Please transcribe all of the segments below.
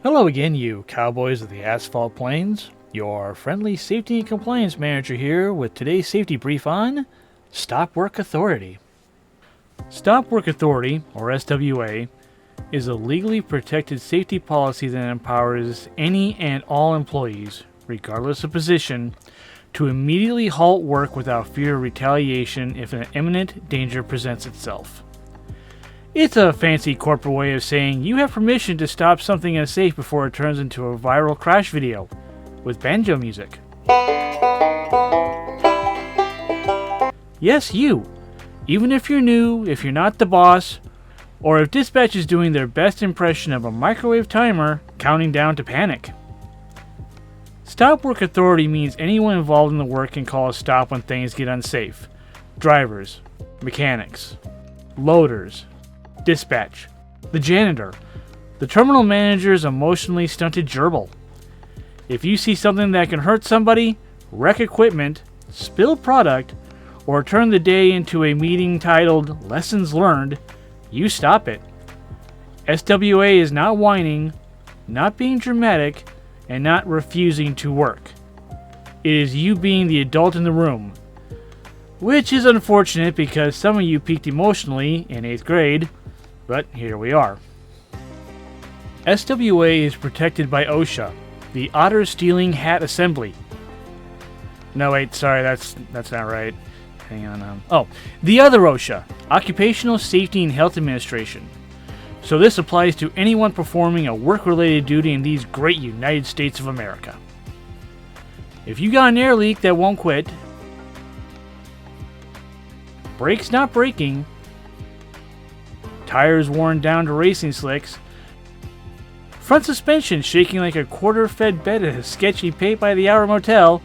Hello again, you cowboys of the asphalt plains. Your friendly safety and compliance manager here with today's safety brief on Stop Work Authority. Stop Work Authority, or SWA, is a legally protected safety policy that empowers any and all employees, regardless of position, to immediately halt work without fear of retaliation if an imminent danger presents itself. It's a fancy corporate way of saying you have permission to stop something unsafe before it turns into a viral crash video with banjo music. Yes, you. Even if you're new, if you're not the boss, or if dispatch is doing their best impression of a microwave timer counting down to panic. Stop Work Authority means anyone involved in the work can call a stop when things get unsafe. Drivers, mechanics, loaders, dispatch, the janitor, the terminal manager's emotionally stunted gerbil. If you see something that can hurt somebody, wreck equipment, spill product, or turn the day into a meeting titled Lessons Learned, you stop it. SWA is not whining, not being dramatic, and not refusing to work. It is you being the adult in the room, which is unfortunate because some of you peaked emotionally in 8th grade, but here we are. SWA is protected by OSHA, the Otter Stealing Hat Assembly. No, wait, sorry, that's not right. Hang on. The other OSHA, Occupational Safety and Health Administration. So this applies to anyone performing a work-related duty in these great United States of America. If you got an air leak that won't quit, brakes not braking, tires worn down to racing slicks, front suspension shaking like a quarter-fed bed at a sketchy pay-by-the-hour motel,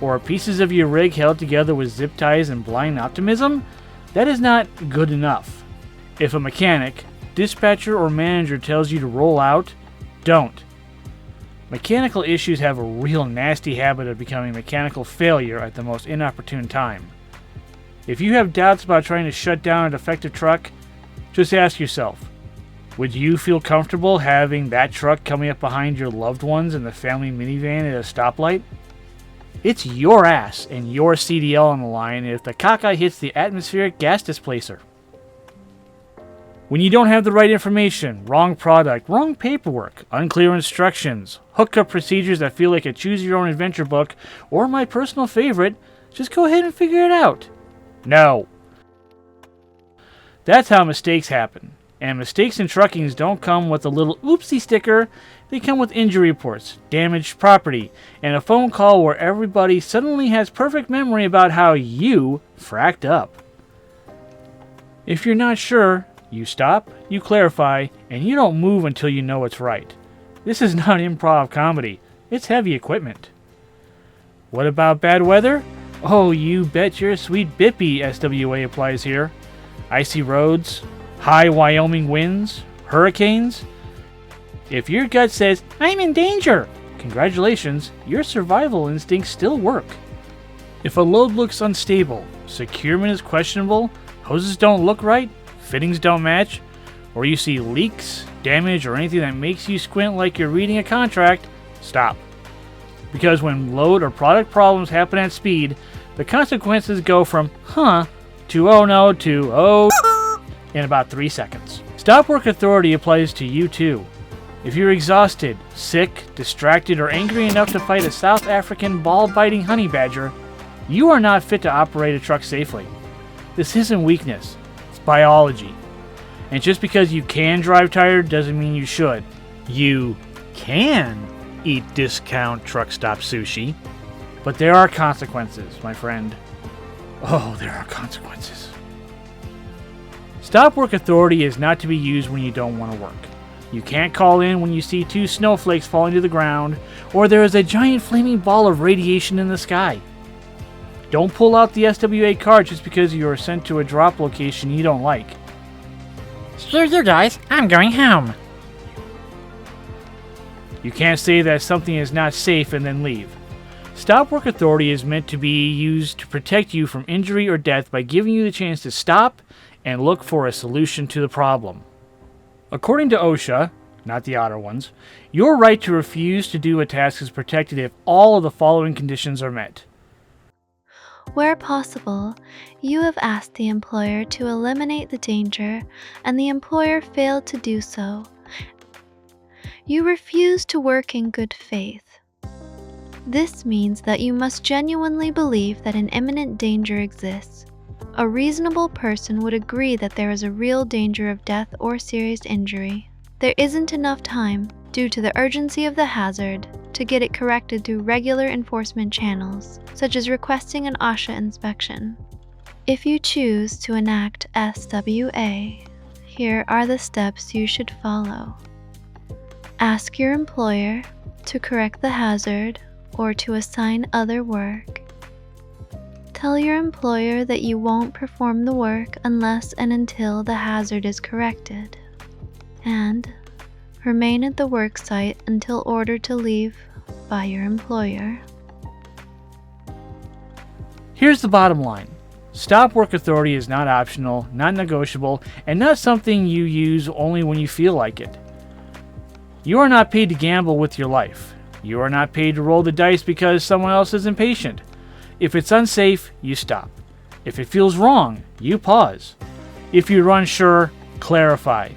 or pieces of your rig held together with zip ties and blind optimism, that is not good enough. If a mechanic, dispatcher, or manager tells you to roll out, don't. Mechanical issues have a real nasty habit of becoming mechanical failure at the most inopportune time. If you have doubts about trying to shut down a defective truck, just ask yourself, would you feel comfortable having that truck coming up behind your loved ones in the family minivan at a stoplight? It's your ass and your CDL on the line if the cockeye hits the atmospheric gas displacer. When you don't have the right information, wrong product, wrong paperwork, unclear instructions, hookup procedures that feel like a choose-your-own-adventure book, or my personal favorite, just go ahead and figure it out. No. That's how mistakes happen. And mistakes in truckings don't come with a little oopsie sticker, they come with injury reports, damaged property, and a phone call where everybody suddenly has perfect memory about how you fracked up. If you're not sure, you stop, you clarify, and you don't move until you know it's right. This is not improv comedy, it's heavy equipment. What about bad weather? Oh, you bet your sweet bippy SWA applies here. Icy roads, high Wyoming winds, hurricanes. If your gut says, I'm in danger, congratulations, your survival instincts still work. If a load looks unstable, securement is questionable, hoses don't look right, fittings don't match, or you see leaks, damage, or anything that makes you squint like you're reading a contract, stop. Because when load or product problems happen at speed, the consequences go from to oh no to oh in about 3 seconds. Stop Work Authority applies to you too. If you're exhausted, sick, distracted, or angry enough to fight a South African ball-biting honey badger, you are not fit to operate a truck safely. This isn't weakness, it's biology. And just because you can drive tired doesn't mean you should. You can eat discount truck stop sushi, but there are consequences, my friend. Oh, there are consequences. Stop Work Authority is not to be used when you don't want to work. You can't call in when you see 2 snowflakes falling to the ground, or there is a giant flaming ball of radiation in the sky. Don't pull out the SWA card just because you are sent to a drop location you don't like. Screw you guys, I'm going home. You can't say that something is not safe and then leave. Stop Work Authority is meant to be used to protect you from injury or death by giving you the chance to stop and look for a solution to the problem. According to OSHA, not the outer ones. Your right to refuse to do a task is protected if all of the following conditions are met. Where possible, you have asked the employer to eliminate the danger and the employer failed to do so. You refuse to work in good faith. This means that you must genuinely believe that an imminent danger exists. A reasonable person would agree that there is a real danger of death or serious injury. There isn't enough time, due to the urgency of the hazard, to get it corrected through regular enforcement channels, such as requesting an OSHA inspection. If you choose to enact SWA, here are the steps you should follow. Ask your employer to correct the hazard or to assign other work. Tell your employer that you won't perform the work unless and until the hazard is corrected. And remain at the work site until ordered to leave by your employer. Here's the bottom line. Stop work authority is not optional, not negotiable, and not something you use only when you feel like it. You are not paid to gamble with your life. You are not paid to roll the dice because someone else is impatient. If it's unsafe, you stop. If it feels wrong, you pause. If you're unsure, clarify.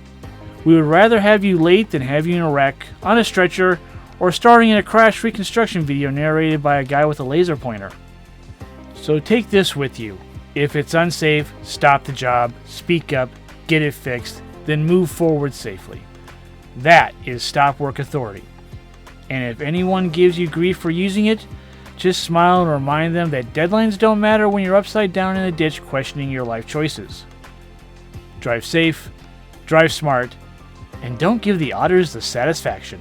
We would rather have you late than have you in a wreck, on a stretcher, or starring in a crash reconstruction video narrated by a guy with a laser pointer. So take this with you. If it's unsafe, stop the job, speak up, get it fixed, then move forward safely. That is Stop Work Authority. And if anyone gives you grief for using it, just smile and remind them that deadlines don't matter when you're upside down in a ditch questioning your life choices. Drive safe, drive smart, and don't give the otters the satisfaction.